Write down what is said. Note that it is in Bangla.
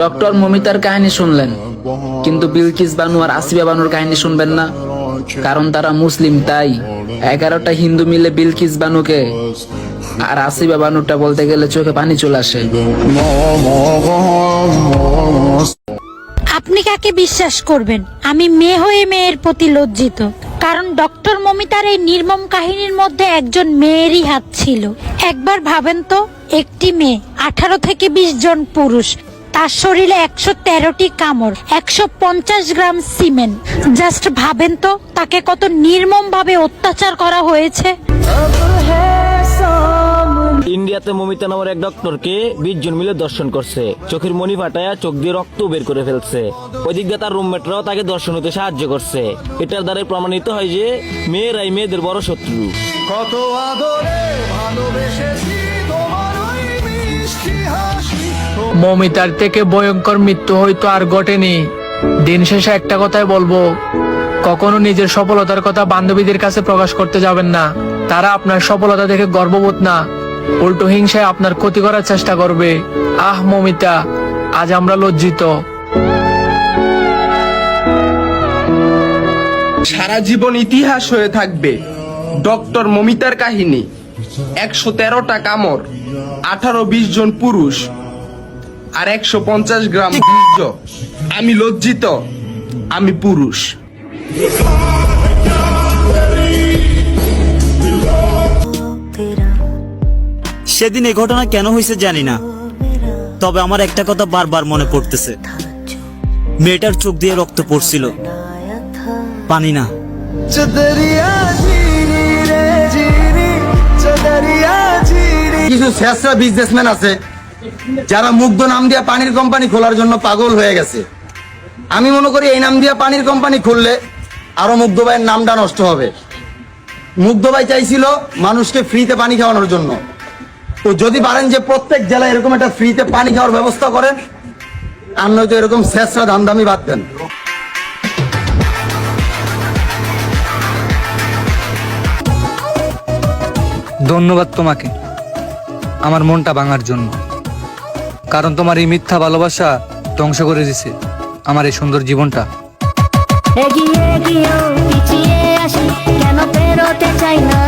ডক্টর মমিতার কাহিনী শুনলেন, কিন্তু বিলকিস বানু আর আসিয়া বানুর কাহিনী শুনবেন না, কারণ তারা মুসলিম। তাই 11টা হিন্দু মিলে বিলকিস বানুকে আর আসিয়া বানুটা বলতে গেলে চোখে পানি চলে আসে। আপনি কাকে বিশ্বাস করবেন? আমি মেয়ে হয়ে মেয়ের প্রতি লজ্জিত, কারণ ডক্টর মমিতার এই নির্মম কাহিনীর মধ্যে একজন মেয়েরই হাত ছিল। একবার ভাবেন তো, একটি মেয়ে, 18 থেকে 20 জন পুরুষ, তার শরীরে 113টি কামড়, 150 গ্রাম সিমেন্ট। জাস্ট ভাবেন তো, তাকে কত নির্মম ভাবে অত্যাচার করা হয়েছে। ইন্ডিয়াতে মমিতা নামের এক ডক্টরকে 20 জন মিলে দর্শন করছে। চোখের মনি ফাটায়া চোখ দিয়ে রক্ত বের করে ফেলছে। ওই দিক দিয়ে তার রুমমেটরাও তাকে দর্শন হতে সাহায্য করছে। এটার দ্বারা প্রমাণিত হয় যে মেয়েরাই মেয়েদের বড় শত্রু। কত আদরে ভালোবেসেছি তোমার ওই মিষ্টি হাসি। মমিতার থেকে ভয়ঙ্কর মৃত্যু হয়তো আর ঘটেনি। দিন শেষে একটা কথাই বলবো, কখনো নিজের সফলতার কথা বান্ধবীদের কাছে প্রকাশ করতে যাবেন না। তারা আপনার সফলতা দেখে গর্ববোধ না, উল্টো হিংসায় আপনার ক্ষতি করার চেষ্টা করবে। আহ মমিতা, আজ আমরা লজ্জিত। সারা জীবন ইতিহাস হয়ে থাকবে ডক্টর মমিতার কাহিনী। 113টা কামড়, 18-20 জন পুরুষ আর 150 গ্রাম বীর্য। আমি লজ্জিত, আমি পুরুষ। সেদিন এই ঘটনা কেন হয়েছে জানি না, তবে আমার একটা কথা বারবার মনে পড়তেছে। মেয়েটার চোখ দিয়ে রক্ত পড়ছিল, পানি না। কিছু শেষরা বিজনেসম্যান আছে যারা মুগ্ধ নাম দিয়া পানির কোম্পানি খোলার জন্য পাগল হয়ে গেছে। আমি মনে করি এই নাম দিয়া পানির কোম্পানি খুললে আরো মুগ্ধ ভাইয়ের নামটা নষ্ট হবে। মুগ্ধ ভাই চাইছিল মানুষকে ফ্রিতে পানি খাওয়ানোর জন্য। তো যদি পারেন যে প্রত্যেক জেলায় এরকম একটা ফ্রিতে পানি খাওয়ার ব্যবস্থা করেন, আর নয়তো এরকম শেষরা ধান্দামি বাদ দেন। ধন্যবাদ তোমাকে আমার মনটা ভাঙার জন্য, কারণ তোমার এই মিথ্যা ভালোবাসা ধ্বংস করে দিছে আমার এই সুন্দর জীবনটা। এগিয়ে গিয়েও পিছিয়ে আসি, কেন পেরোতে চাই না।